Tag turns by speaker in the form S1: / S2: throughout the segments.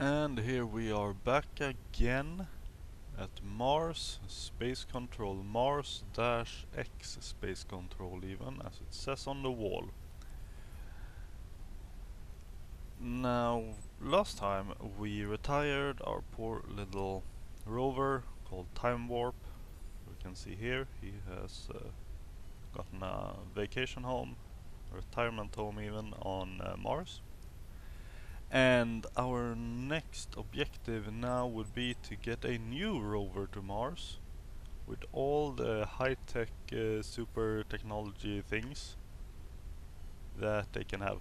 S1: And here we are back again at Mars Space Control, Mars-X Space Control even, as it says on the wall. Now, last time we retired our poor little rover called Timewarp. We can see here he has gotten a vacation home, a retirement home even, on Mars. And our next objective now would be to get a new rover to Mars with all the high-tech super technology things that they can have.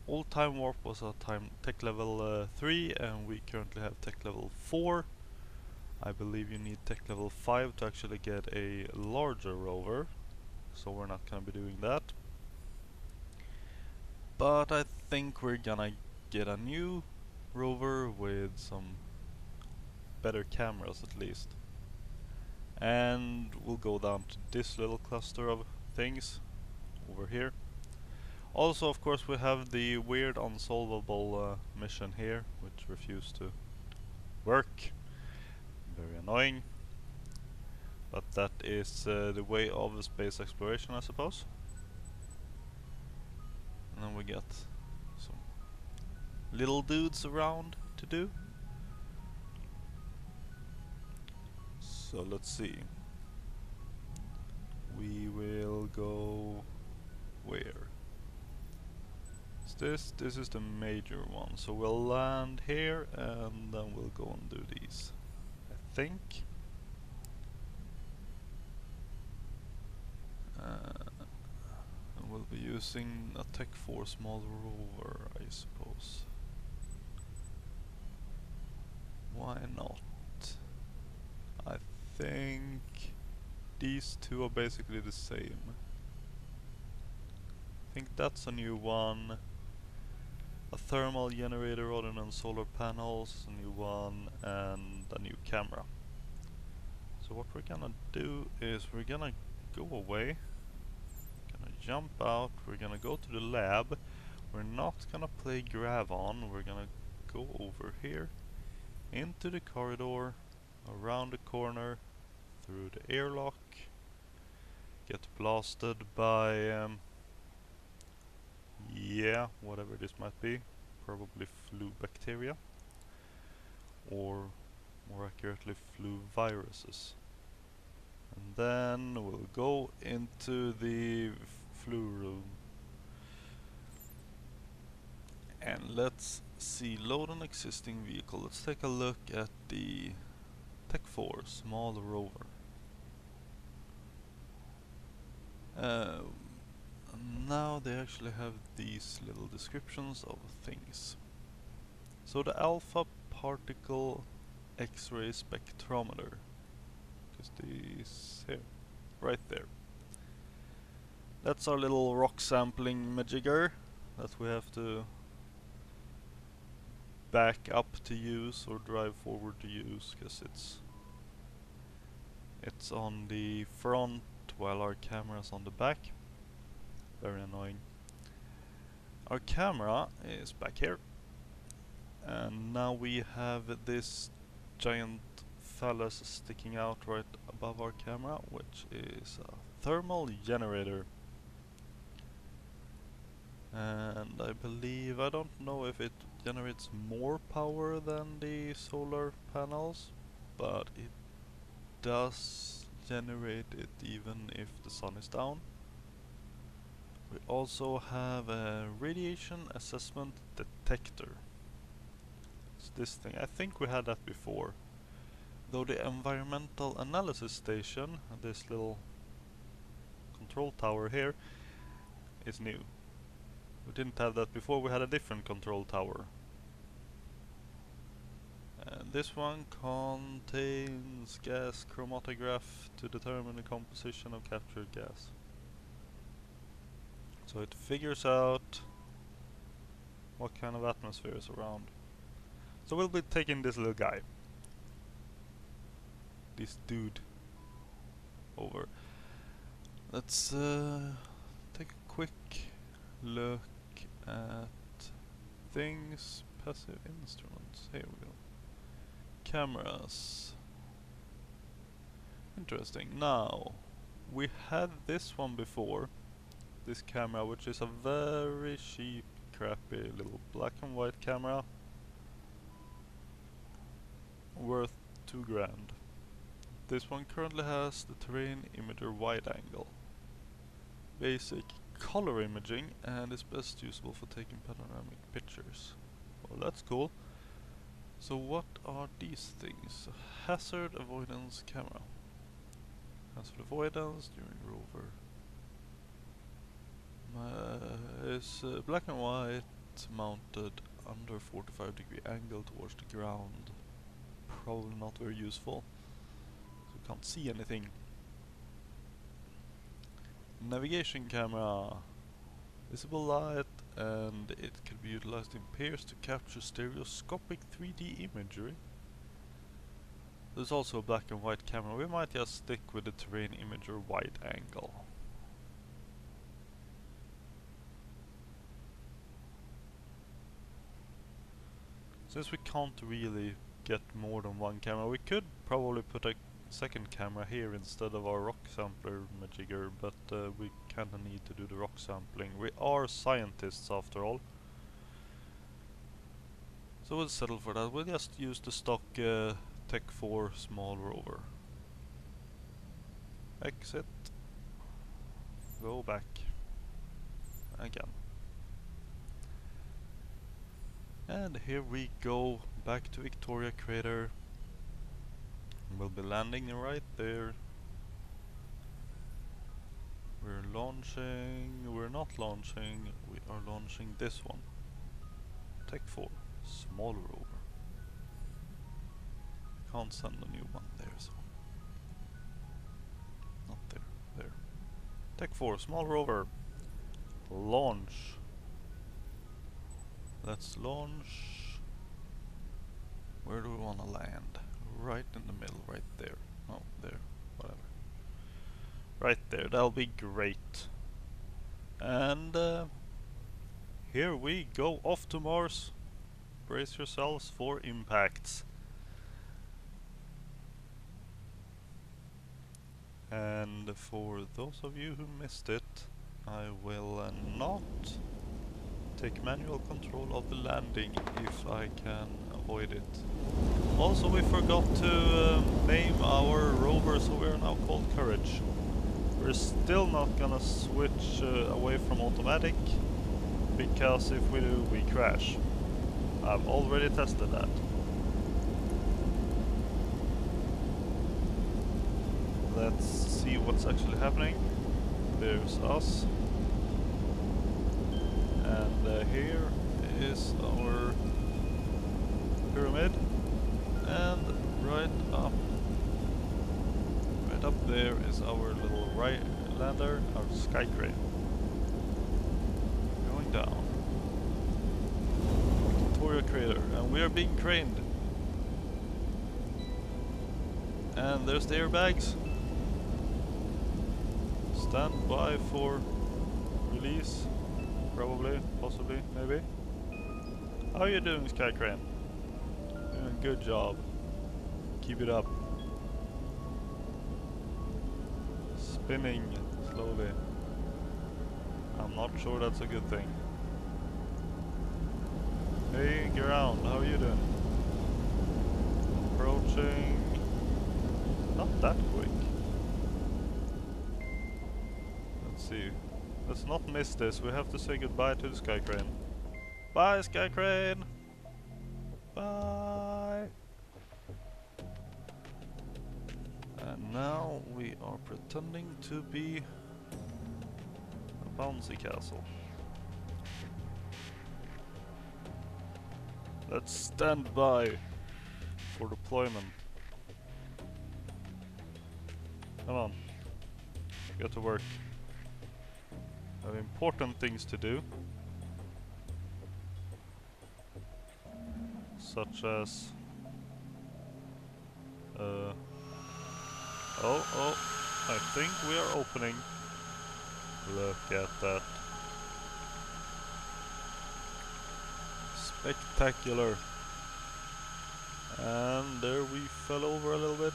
S1: Old Timewarp was a tech level 3 and we currently have tech level 4. I believe you need tech level 5 to actually get a larger rover, so we're not gonna be doing that. But I think we're gonna get a new rover with some better cameras at least. And we'll go down to this little cluster of things over here. Also, of course, we have the weird unsolvable mission here, which refused to work. Very annoying. But that is the way of space exploration, I suppose. And then we get some little dudes around to do. So let's see. We will go where? This is the major one, so we'll land here and then we'll go and do these, I think. And we'll be using a Tech 4 small rover, I suppose. Why not? I think these two are basically the same. I think that's a new one. A thermal generator rather than solar panels, a new one, and a new camera. So what we're gonna do is we're gonna go away, gonna jump out, we're gonna go to the lab. We're not gonna play grav on, we're gonna go over here, into the corridor, around the corner, through the airlock, get blasted by yeah, whatever this might be, probably flu bacteria, or more accurately flu viruses. And then we'll go into the flu room. And let's see, load an existing vehicle. Let's take a look at the Tech 4 small rover. Now they actually have these little descriptions of things. So the alpha particle X-ray spectrometer, just these here, right there. That's our little rock sampling majigger that we have to back up to use or drive forward to use, because it's on the front while our camera's on the back. Very annoying. Our camera is back here, and now we have this giant phallus sticking out right above our camera, which is a thermal generator. And I believe, I don't know if it generates more power than the solar panels, but it does generate it even if the sun is down. We also have a radiation assessment detector. It's this thing. I think we had that before. Though the environmental analysis station, this little control tower here, is new. We didn't have that before, we had a different control tower. And this one contains gas chromatograph to determine the composition of captured gas. So it figures out what kind of atmosphere is around. So we'll be taking this little guy, this dude, over. Let's take a quick look at things, passive instruments. Here we go. Cameras. Interesting. Now, we had this one before. This camera, which is a very cheap, crappy little black and white camera. Worth 2 grand. This one currently has the terrain imager wide angle. Basic color imaging and is best usable for taking panoramic pictures. Well, that's cool. So what are these things? Hazard avoidance camera. Hazard avoidance during rover. Is black and white, mounted under 45-degree angle towards the ground. Probably not very useful. So you can't see anything. Navigation camera. Visible light, and it can be utilized in pairs to capture stereoscopic 3D imagery. There's also a black and white camera. We might just stick with the terrain imager wide angle. Since we can't really get more than one camera, we could probably put a second camera here instead of our rock sampler majigger, but we kinda need to do the rock sampling. We are scientists after all. So we'll settle for that. We'll just use the stock Tech 4 small rover. Exit. Go back. Again. And here we go, back to Victoria Crater. We'll be landing right there. We're not launching, we are launching this one. Tech 4, small rover. Can't send a new one there, so. Not there, there. Tech 4, small rover. Launch. Let's launch. Where do we want to land? Right in the middle, right there. Oh, there, whatever. Right there, that'll be great. And here we go, off to Mars. Brace yourselves for impacts. And for those of you who missed it, I will not take manual control of the landing if I can avoid it. Also, we forgot to name our rover, so we are now called Courage. We're still not gonna switch away from automatic, because if we do, we crash. I've already tested that. Let's see what's actually happening. There's us. And here is our pyramid. And right up there is our little right lander, our sky crane. Going down. Victoria Crater, and we are being craned. And there's the airbags. Stand by for release. Probably, possibly, maybe. How are you doing, Sky Crane? Doing a good job. Keep it up. Spinning slowly. I'm not sure that's a good thing. Hey, ground, how are you doing? Approaching. Not that quick. Let's see. Let's not miss this. We have to say goodbye to the Sky Crane. Bye, Sky Crane! Bye! And now we are pretending to be a bouncy castle. Let's stand by for deployment. Come on. Get to work. I have important things to do. Such as... Oh, I think we are opening. Look at that. Spectacular. And there we fell over a little bit.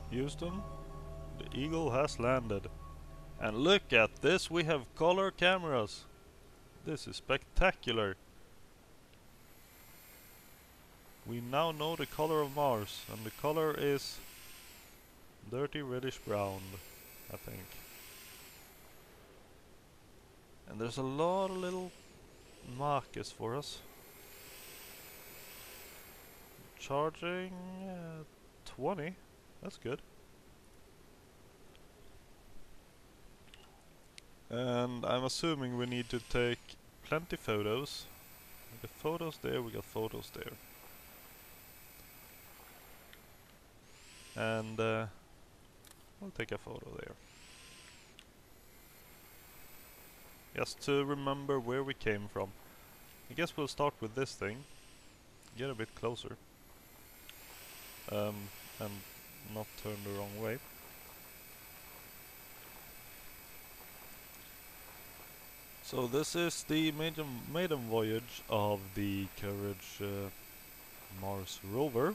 S1: Houston, the Eagle has landed. And look at this, we have color cameras. This is spectacular. We now know the color of Mars, and the color is dirty reddish brown, I think. And there's a lot of little markers for us. Charging 20, that's good. And I'm assuming we need to take plenty photos. We got photos there, we got photos there. And we'll take a photo there. Just to remember where we came from. I guess we'll start with this thing. Get a bit closer. And not turn the wrong way. So this is the maiden voyage of the Courage Mars rover.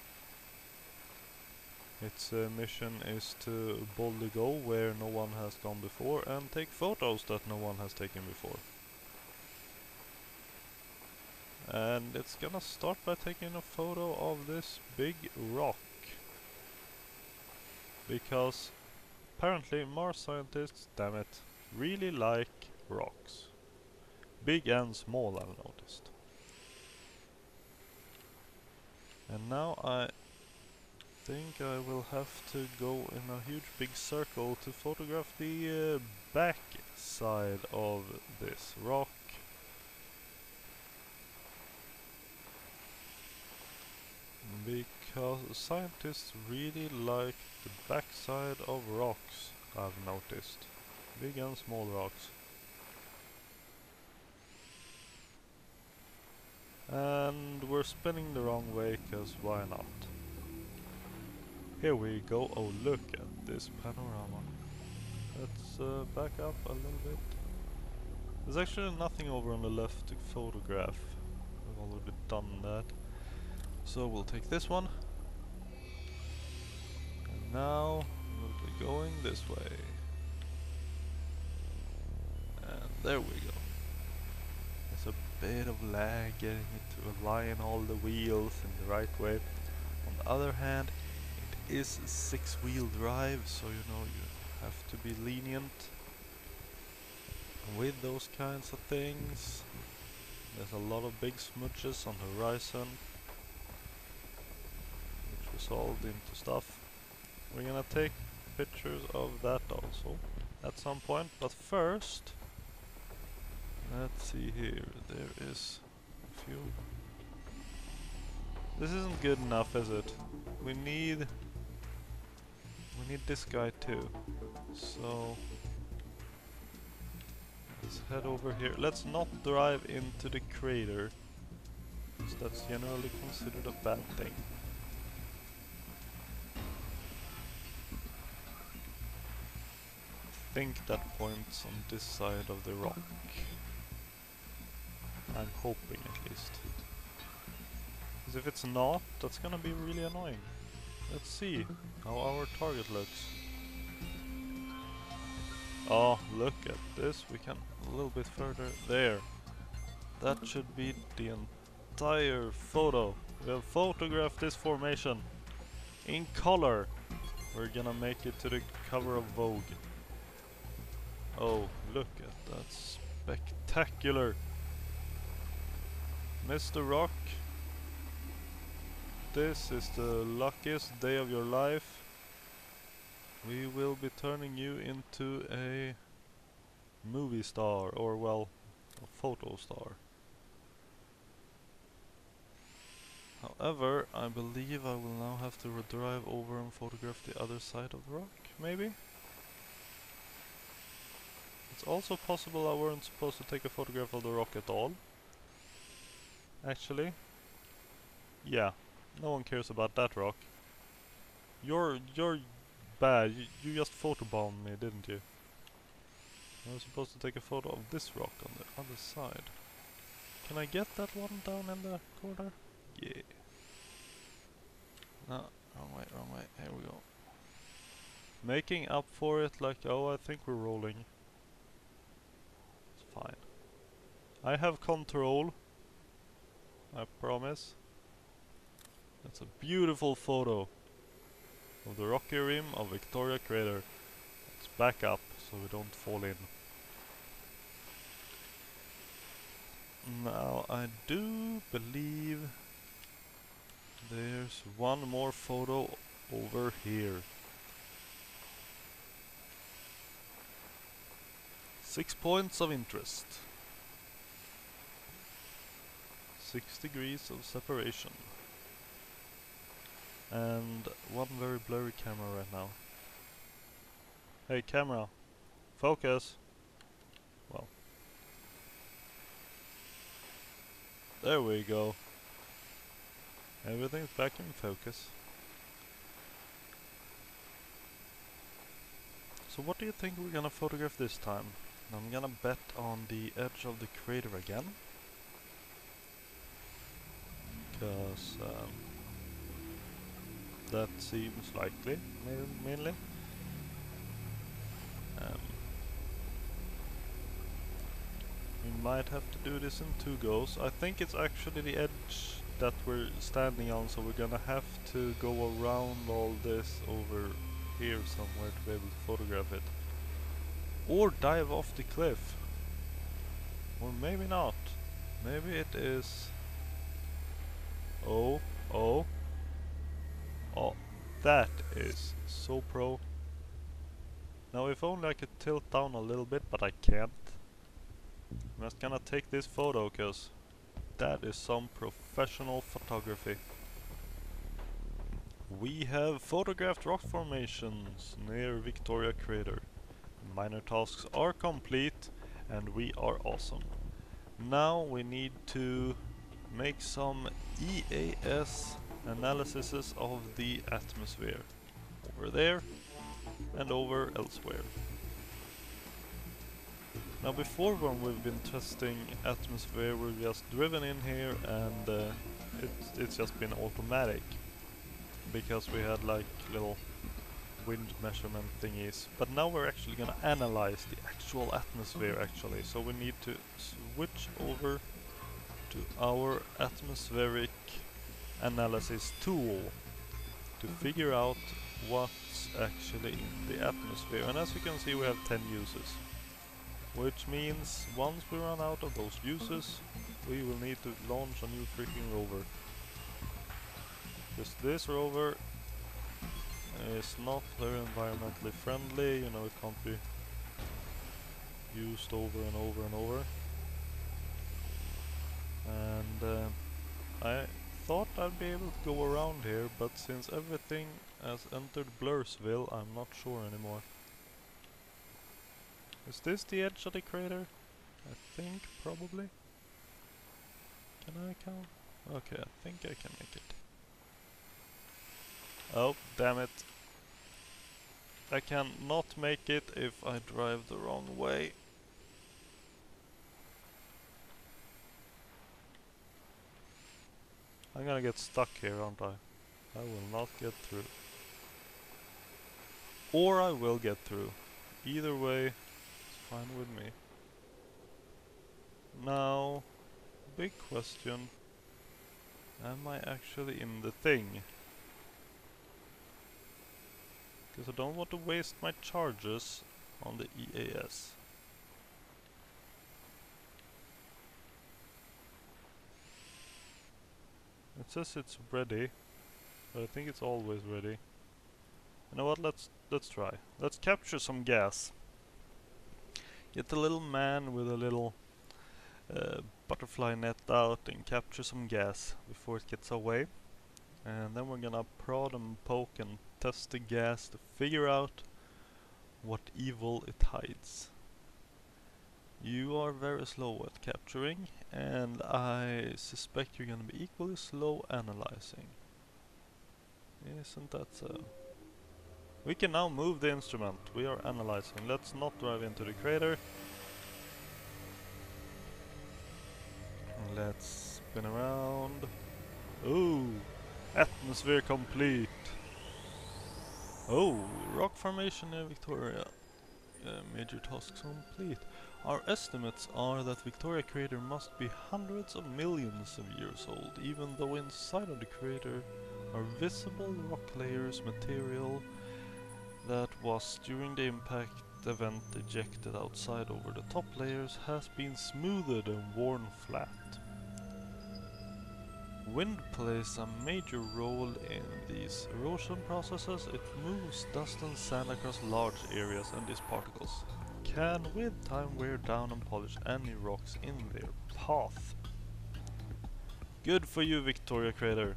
S1: Its mission is to boldly go where no one has gone before and take photos that no one has taken before. And it's gonna start by taking a photo of this big rock. Because apparently Mars scientists, damn it, really like rocks. Big and small, I've noticed. And now I think I will have to go in a huge big circle to photograph the back side of this rock. Because scientists really like the backside of rocks, I've noticed. Big and small rocks. And we're spinning the wrong way, cause why not? Here we go. Oh, look at this panorama. Let's back up a little bit. There's actually nothing over on the left to photograph. I've already done that. So we'll take this one. And now we'll be going this way. And there we go. There's a bit of lag getting it to align all the wheels in the right way. On the other hand, it is a 6-wheel drive, so you know you have to be lenient with those kinds of things. There's a lot of big smudges on the horizon, which resolved into stuff. We're gonna take pictures of that also at some point, but first, let's see here. There is a few. This isn't good enough, is it? We need this guy too. So let's head over here. Let's not drive into the crater, because that's generally considered a bad thing. I think that points on this side of the rock. I'm hoping at least. Because if it's not, that's gonna be really annoying. Let's see how our target looks. Oh, look at this. We can a little bit further there. That should be the entire photo. We have photographed this formation in color. We're gonna make it to the cover of Vogue. Oh, look at that. Spectacular. Mr. Rock, this is the luckiest day of your life. We will be turning you into a movie star, or well, a photo star. However, I believe I will now have to drive over and photograph the other side of the rock, maybe? It's also possible I weren't supposed to take a photograph of the rock at all. Actually, yeah, no one cares about that rock. You're bad. You just photobombed me, didn't you? I was supposed to take a photo of this rock on the other side. Can I get that one down in the corner? Yeah. No, wrong way, wrong way. Here we go. Making up for it like, oh, I think we're rolling. It's fine. I have control. I promise. That's a beautiful photo of the rocky rim of Victoria Crater. Let's back up so we don't fall in. Now I do believe there's one more photo over here. 6 points of interest. 6 degrees of separation. And one very blurry camera right now. Hey camera, focus. Well. There we go. Everything's back in focus. So what do you think we're gonna photograph this time? I'm gonna bet on the edge of the crater again. Because that seems likely, mainly. We might have to do this in 2 goes. I think it's actually the edge that we're standing on, so we're gonna have to go around all this over here somewhere to be able to photograph it. Or dive off the cliff. Or maybe not. Maybe it is... Oh, that is so pro. Now if only I could tilt down a little bit, but I can't. I'm just gonna take this photo, cause that is some professional photography. We have photographed rock formations near Victoria Crater. Minor tasks are complete and we are awesome. Now we need to make some EAS analyses of the atmosphere. Over there and over elsewhere. Now before, when we've been testing atmosphere, we've just driven in here and it's just been automatic. Because we had like little wind measurement thingies. But now we're actually gonna analyze the actual atmosphere actually. So we need to switch over to our atmospheric analysis tool to figure out what's actually in the atmosphere. And as you can see, we have 10 uses. Which means once we run out of those uses, we will need to launch a new freaking rover. Because this rover is not very environmentally friendly, you know, it can't be used over and over and over. And I thought I'd be able to go around here, but since everything has entered Blursville, I'm not sure anymore. Is this the edge of the crater? I think, probably. Can I count? Okay, I think I can make it. Oh, damn it. I can not make it if I drive the wrong way. I'm gonna get stuck here, aren't I? I will not get through. Or I will get through. Either way, it's fine with me. Now, big question. Am I actually in the thing? Because I don't want to waste my charges on the EAS. It says it's ready, but I think it's always ready. You know what, let's try. Let's capture some gas. Get the little man with a little butterfly net out and capture some gas before it gets away. And then we're gonna prod and poke and test the gas to figure out what evil it hides. You are very slow at capturing, and I suspect you're gonna be equally slow analyzing. Isn't that so? We can now move the instrument. We are analyzing. Let's not drive into the crater. Let's spin around. Oh, atmosphere complete. Oh, rock formation near Victoria. Major tasks complete. Our estimates are that Victoria crater must be hundreds of millions of years old, even though inside of the crater are visible rock layers material that was during the impact event ejected outside over the top layers has been smoothed and worn flat. Wind plays a major role in these erosion processes. It moves dust and sand across large areas, and these particles can with time wear down and polish any rocks in their path. Good for you, Victoria crater.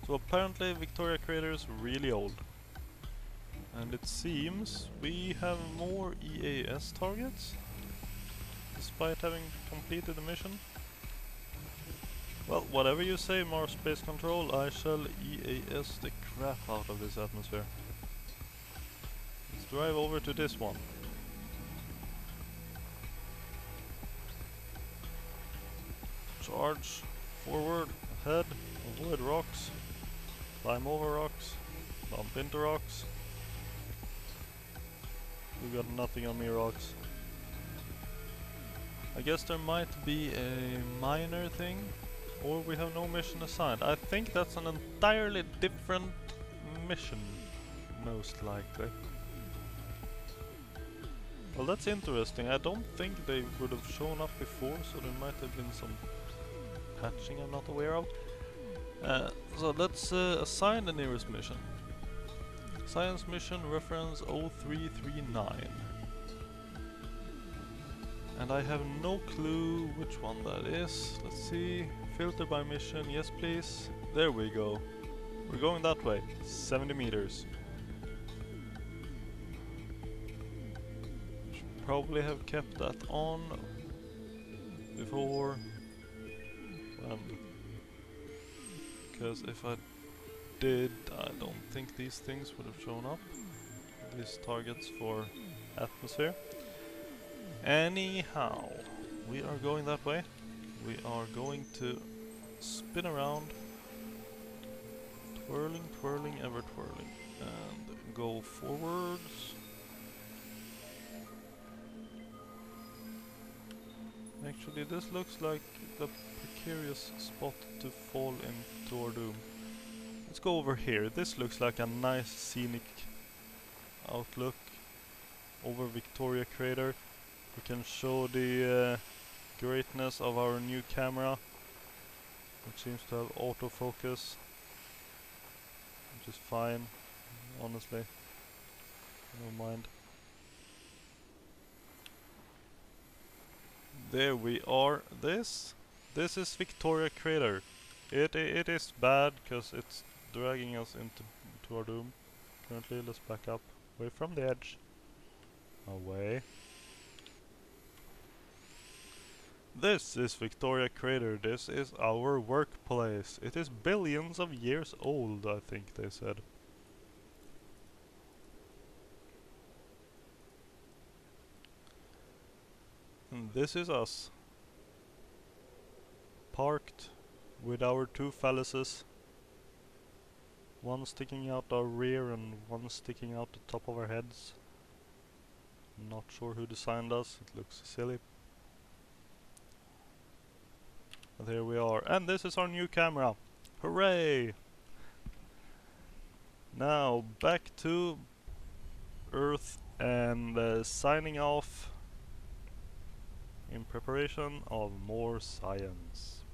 S1: So apparently Victoria crater is really old. And it seems we have more EAS targets, despite having completed the mission. Well, whatever you say, Mars Space Control, I shall EAS the crap out of this atmosphere. Let's drive over to this one. Charge, forward, ahead, avoid rocks, climb over rocks, bump into rocks. We got nothing on me rocks. I guess there might be a minor thing, or we have no mission assigned. I think that's an entirely different mission, most likely. Well, that's interesting. I don't think they would have shown up before, so there might have been some patching I'm not aware of. So let's assign the nearest mission. Science mission reference 0339. And I have no clue which one that is. Let's see. Filter by mission, yes please. There we go. We're going that way. 70 meters. Should probably have kept that on before. Because if I did, I don't think these things would have shown up. These targets for atmosphere. Anyhow, we are going that way. We are going to spin around, twirling, twirling, ever twirling, and go forwards. Actually, this looks like the precarious spot to fall into our doom. Let's go over here. This looks like a nice scenic outlook over Victoria crater. We can show the greatness of our new camera, which seems to have autofocus, which is fine, honestly. No mind. There we are. This is Victoria crater. It is bad because it's dragging us into our doom. Currently, let's back up away from the edge. Away. This is Victoria crater. This is our workplace. It is billions of years old, I think they said. And this is us. Parked with our two phalluses. One sticking out our rear and one sticking out the top of our heads. Not sure who designed us. It looks silly. But here we are, and this is our new camera. Hooray! Now back to Earth and signing off in preparation of more science.